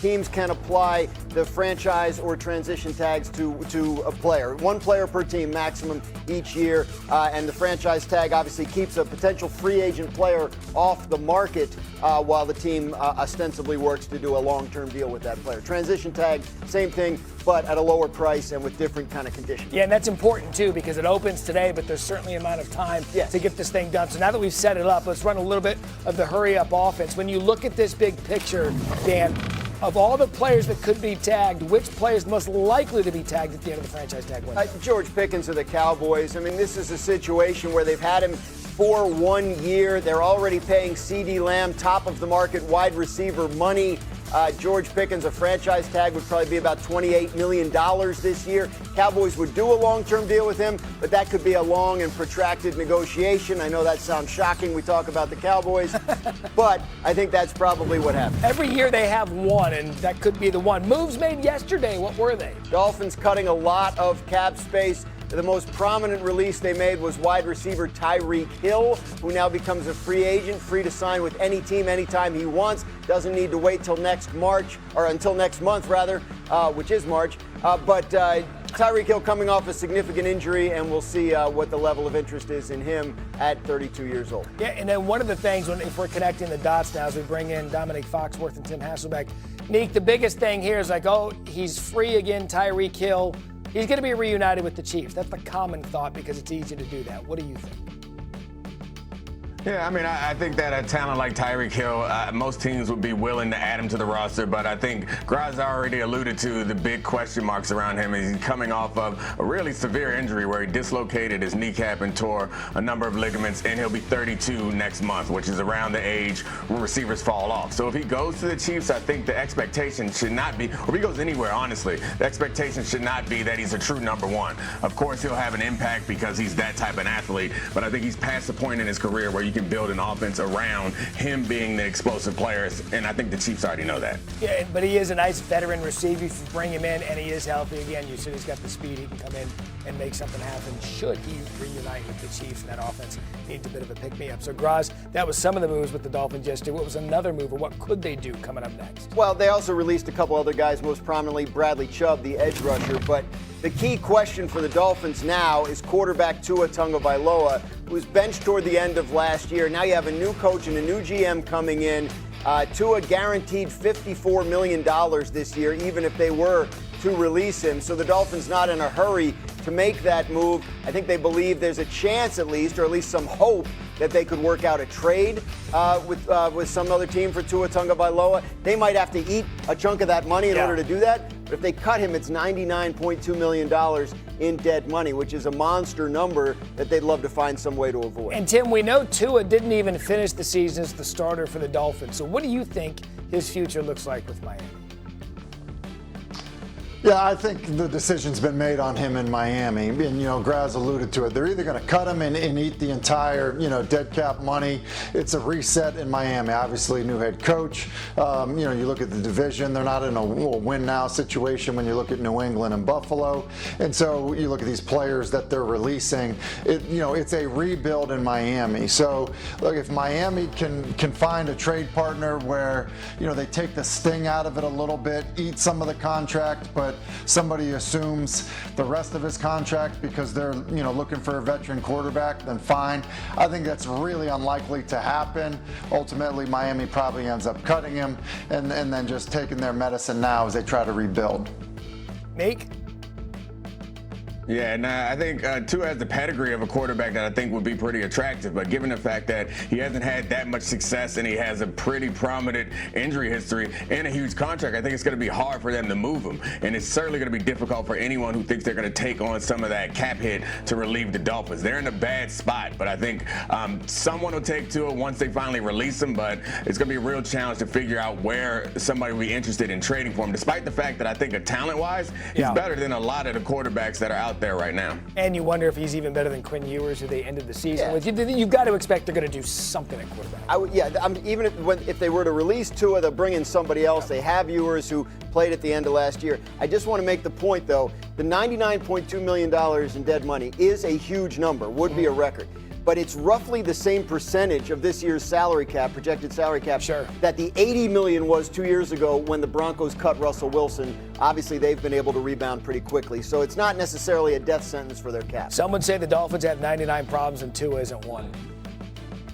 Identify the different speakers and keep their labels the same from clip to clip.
Speaker 1: teams can apply the franchise or transition tags to a player. One player per team maximum each year, and the franchise tag obviously keeps a potential free agent player off the market while the team ostensibly works to do a long-term deal with that player. Transition tag, same thing, but at a lower price and with different kind of conditions.
Speaker 2: Yeah, and that's important too because it opens today, but there's certainly an amount of time to get this thing done. So now that we've set it up, let's run a little bit of the hurry-up offense. When you look at this big picture, Dan, of all the players that could be tagged, which player is most likely to be tagged at the end of the franchise tag window?
Speaker 1: George Pickens of the Cowboys. I mean, this is a situation where they've had him for 1 year. They're already paying CeeDee Lamb top of the market wide receiver money. George Pickens, a franchise tag would probably be about $28 million this year. Cowboys would do a long-term deal with him, but that could be a long and protracted negotiation. I know that sounds shocking. We talk about the Cowboys, but I think that's probably what happened.
Speaker 2: Every year they have one, and that could be the one. Moves made yesterday. What were they?
Speaker 1: Dolphins cutting a lot of cap space. The most prominent release they made was wide receiver Tyreek Hill, who now becomes a free agent, free to sign with any team anytime he wants. Doesn't need to wait till next March, or until next month rather, which is March. But Tyreek Hill coming off a significant injury, and we'll see what the level of interest is in him at 32 years old.
Speaker 2: Yeah, and then one of the things, if we're connecting the dots now as we bring in Dominic Foxworth and Tim Hasselbeck, Neek, the biggest thing here is like, oh, he's free again, Tyreek Hill. He's going to be reunited with the Chiefs. That's the common thought because it's easy to do that. What do you think?
Speaker 3: Yeah, I mean, I think that a talent like Tyreek Hill, most teams would be willing to add him to the roster, but I think Graz already alluded to the big question marks around him. He's coming off of a really severe injury where he dislocated his kneecap and tore a number of ligaments, and he'll be 32 next month, which is around the age where receivers fall off. So if he goes to the Chiefs, I think the expectation should not be, or if he goes anywhere, honestly, the expectation should not be that he's a true number one. Of course, he'll have an impact because he's that type of athlete, but I think he's past the point in his career where you can build an offense around him being the explosive players, and I think the Chiefs already know that.
Speaker 2: Yeah, but he is a nice veteran receiver if you bring him in, and he is healthy again. You said he's got the speed. He can come in and make something happen should he reunite with the Chiefs, and that offense needs a bit of a pick-me-up. So, Graz, that was some of the moves with the Dolphins yesterday. What was another move, or what could they do coming up next?
Speaker 1: Well, they also released a couple other guys, most prominently Bradley Chubb, the edge rusher, but the key question for the Dolphins now is quarterback Tua Tagovailoa, who was benched toward the end of last year. Now you have a new coach and a new GM coming in. Tua guaranteed $54 million this year, even if they were to release him. So the Dolphins not in a hurry to make that move. I think they believe there's a chance at least, or at least some hope, that they could work out a trade with some other team for Tua Tagovailoa. They might have to eat a chunk of that money in order to do that. But if they cut him, it's $99.2 million in dead money, which is a monster number that they'd love to find some way to avoid.
Speaker 2: And Tim, we know Tua didn't even finish the season as the starter for the Dolphins. So what do you think his future looks like with Miami?
Speaker 4: Yeah, I think the decision's been made on him in Miami. And, Graz alluded to it. They're either going to cut him and eat the entire, dead cap money. It's a reset in Miami. Obviously, new head coach. You look at the division. They're not in a win-now situation when you look at New England and Buffalo. And so you look at these players that they're releasing. It's a rebuild in Miami. So, look, if Miami can find a trade partner where, they take the sting out of it a little bit, eat some of the contract, but somebody assumes the rest of his contract because they're looking for a veteran quarterback, then fine. I think that's really unlikely to happen. Ultimately, Miami probably ends up cutting him and then just taking their medicine now as they try to rebuild.
Speaker 2: Make?
Speaker 3: Yeah, and I think Tua has the pedigree of a quarterback that I think would be pretty attractive. But given the fact that he hasn't had that much success and he has a pretty prominent injury history and a huge contract, I think it's going to be hard for them to move him. And it's certainly going to be difficult for anyone who thinks they're going to take on some of that cap hit to relieve the Dolphins. They're in a bad spot, but I think someone will take Tua once they finally release him. But it's going to be a real challenge to figure out where somebody will be interested in trading for him, despite the fact that I think talent-wise, he's better than a lot of the quarterbacks that are out there right now.
Speaker 2: And you wonder if he's even better than Quinn Ewers, who they ended the season with. You've got to expect they're going to do something at quarterback.
Speaker 1: Even if they were to release Tua, they'll bring in somebody else. They have Ewers, who played at the end of last year. I just want to make the point, though, the $99.2 million in dead money is a huge number, would be a record. but it's roughly the same percentage of this year's salary cap, projected salary cap,
Speaker 2: Sure.
Speaker 1: that the $80 million was 2 years ago when the Broncos cut Russell Wilson. Obviously, they've been able to rebound pretty quickly, so it's not necessarily a death sentence for their cap.
Speaker 2: Some would say the Dolphins have 99 problems and Tua isn't one.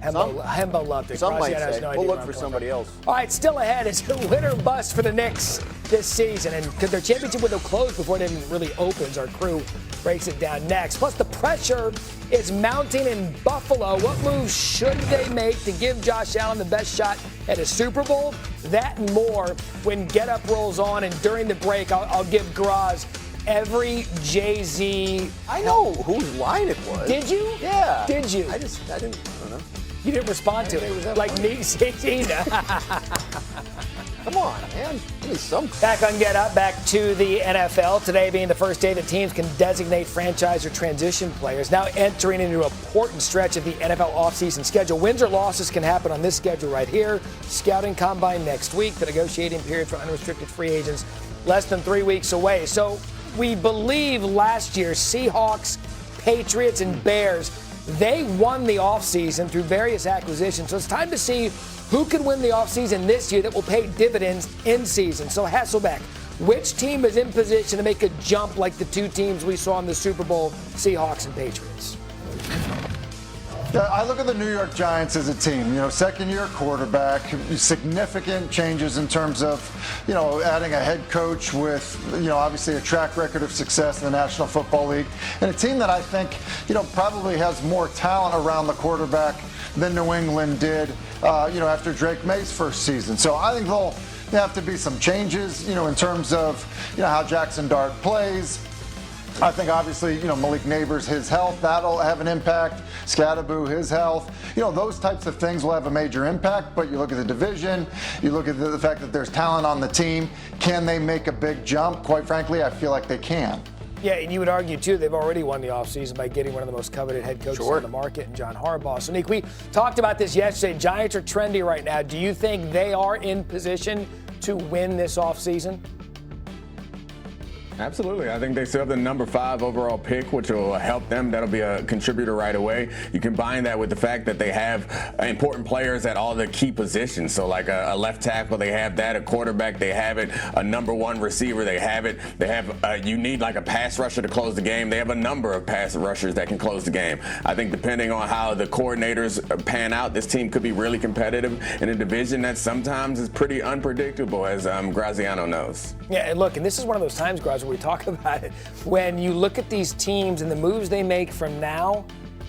Speaker 2: Hembo loved it.
Speaker 1: Some might
Speaker 2: Graziano has
Speaker 1: say.
Speaker 2: no idea
Speaker 1: We'll
Speaker 2: where
Speaker 1: look
Speaker 2: I'm
Speaker 1: for
Speaker 2: coming
Speaker 1: somebody
Speaker 2: from.
Speaker 1: else.
Speaker 2: All right, still ahead is a win or bust for the Knicks this season. And could their championship window close before it even really opens? Our crew breaks it down next. Plus, the pressure is mounting in Buffalo. What moves should they make to give Josh Allen the best shot at a Super Bowl? That and more when Get Up rolls on. And during the break, I'll give Graz every Jay-Z.
Speaker 1: I know whose line it was.
Speaker 2: Did you?
Speaker 1: Yeah.
Speaker 2: Did you?
Speaker 1: I don't know.
Speaker 2: You didn't respond to it. Like me,
Speaker 1: Come on, man. Give me some.
Speaker 2: Back on Get Up, back to the NFL. Today being the first day that teams can designate franchise or transition players. Now entering into an important stretch of the NFL offseason schedule. Wins or losses can happen on this schedule right here. Scouting combine next week. The negotiating period for unrestricted free agents less than 3 weeks away. So we believe last year Seahawks, Patriots, and Bears, they won the offseason through various acquisitions. So it's time to see who can win the offseason this year that will pay dividends in season. So Hasselbeck, which team is in position to make a jump like the two teams we saw in the Super Bowl, Seahawks and Patriots?
Speaker 4: Yeah, I look at the New York Giants as a team. Second-year quarterback, significant changes in terms of, adding a head coach with, obviously a track record of success in the National Football League, and a team that I think, probably has more talent around the quarterback than New England did, after Drake May's first season. So I think there'll have to be some changes, in terms of, how Jackson Dart plays. I think obviously, Malik Neighbors, his health, that'll have an impact. Scatteraboo, his health. Those types of things will have a major impact, but you look at the division, you look at the fact that there's talent on the team. Can they make a big jump? Quite frankly, I feel like they can.
Speaker 2: Yeah, and you would argue, too, they've already won the offseason by getting one of the most coveted head coaches on the market, in John Harbaugh. So, Nick, we talked about this yesterday. Giants are trendy right now. Do you think they are in position to win this offseason?
Speaker 3: Absolutely. I think they still have the number 5 overall pick, which will help them. That'll be a contributor right away. You combine that with the fact that they have important players at all the key positions. So like a left tackle, they have that. A quarterback, they have it. A number 1 receiver, they have it. They have, you need like a pass rusher to close the game. They have a number of pass rushers that can close the game. I think depending on how the coordinators pan out, this team could be really competitive in a division that sometimes is pretty unpredictable, as Graziano knows.
Speaker 2: Yeah, and look, and this is one of those times, Graz, where we talk about it. When you look at these teams and the moves they make from now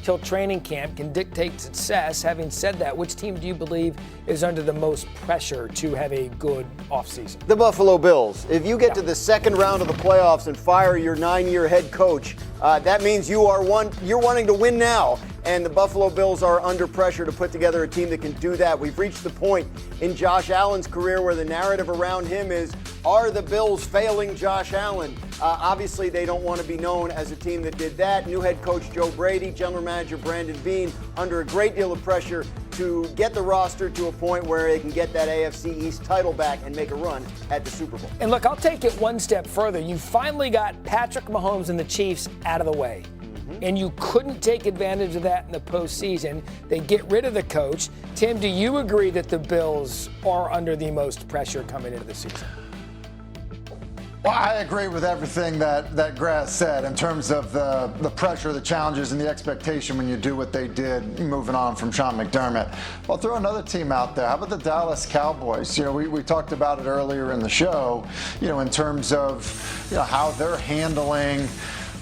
Speaker 2: till training camp can dictate success. Having said that, which team do you believe is under the most pressure to have a good offseason?
Speaker 1: The Buffalo Bills. If you get to the second round of the playoffs and fire your 9-year head coach, that means you're wanting to win now. And the Buffalo Bills are under pressure to put together a team that can do that. We've reached the point in Josh Allen's career where the narrative around him is, are the Bills failing Josh Allen? Obviously, they don't want to be known as a team that did that. New head coach Joe Brady, general manager Brandon Beane, under a great deal of pressure to get the roster to a point where they can get that AFC East title back and make a run at the Super Bowl.
Speaker 2: And look, I'll take it one step further. You finally got Patrick Mahomes and the Chiefs out of the way. And you couldn't take advantage of that in the postseason. They get rid of the coach. Tim, do you agree that the Bills are under the most pressure coming into the season?
Speaker 4: Well, I agree with everything that Graz said in terms of the pressure, the challenges, and the expectation when you do what they did moving on from Sean McDermott. I'll throw another team out there. How about the Dallas Cowboys? We talked about it earlier in the show, in terms of how they're handling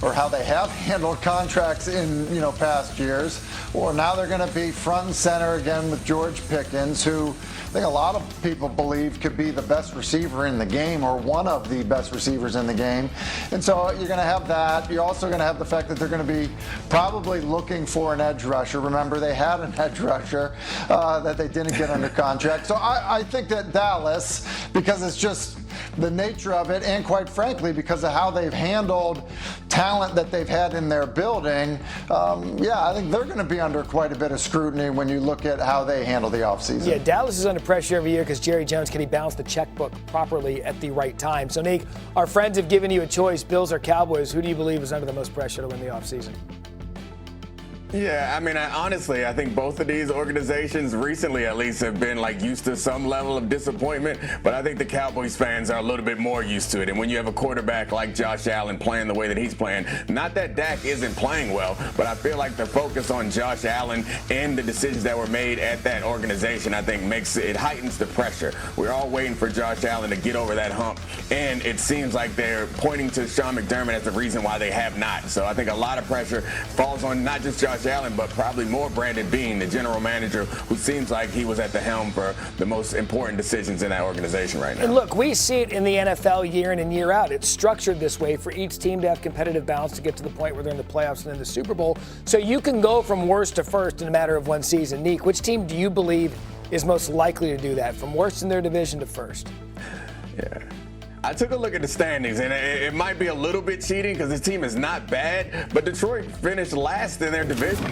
Speaker 4: or how they have handled contracts in past years. Or now they're going to be front and center again with George Pickens, who I think a lot of people believe could be the best receiver in the game or one of the best receivers in the game. And so you're going to have that. You're also going to have the fact that they're going to be probably looking for an edge rusher. Remember, they had an edge rusher that they didn't get under contract. So I think that Dallas, because it's just the nature of it, and quite frankly, because of how they've handled talent that they've had in their building, I think they're going to be under quite a bit of scrutiny when you look at how they handle the offseason.
Speaker 2: Yeah, Dallas is under pressure every year because Jerry Jones, can he balance the checkbook properly at the right time? So, Nick, our friends have given you a choice, Bills or Cowboys. Who do you believe is under the most pressure to win the offseason?
Speaker 3: Yeah, I mean, honestly, I think both of these organizations recently, at least, have been like used to some level of disappointment. But I think the Cowboys fans are a little bit more used to it. And when you have a quarterback like Josh Allen playing the way that he's playing, not that Dak isn't playing well, but I feel like the focus on Josh Allen and the decisions that were made at that organization, I think it heightens the pressure. We're all waiting for Josh Allen to get over that hump, and it seems like they're pointing to Sean McDermott as the reason why they have not. So I think a lot of pressure falls on not just Josh Allen, but probably more Brandon Beane, the general manager, who seems like he was at the helm for the most important decisions in that organization right now.
Speaker 2: And look, we see it in the NFL year in and year out. It's structured this way for each team to have competitive balance to get to the point where they're in the playoffs and in the Super Bowl. So you can go from worst to first in a matter of one season. Neek, which team do you believe is most likely to do that, from worst in their division to first?
Speaker 3: Yeah. I took a look at the standings, and it might be a little bit cheating because this team is not bad, but Detroit finished last in their division.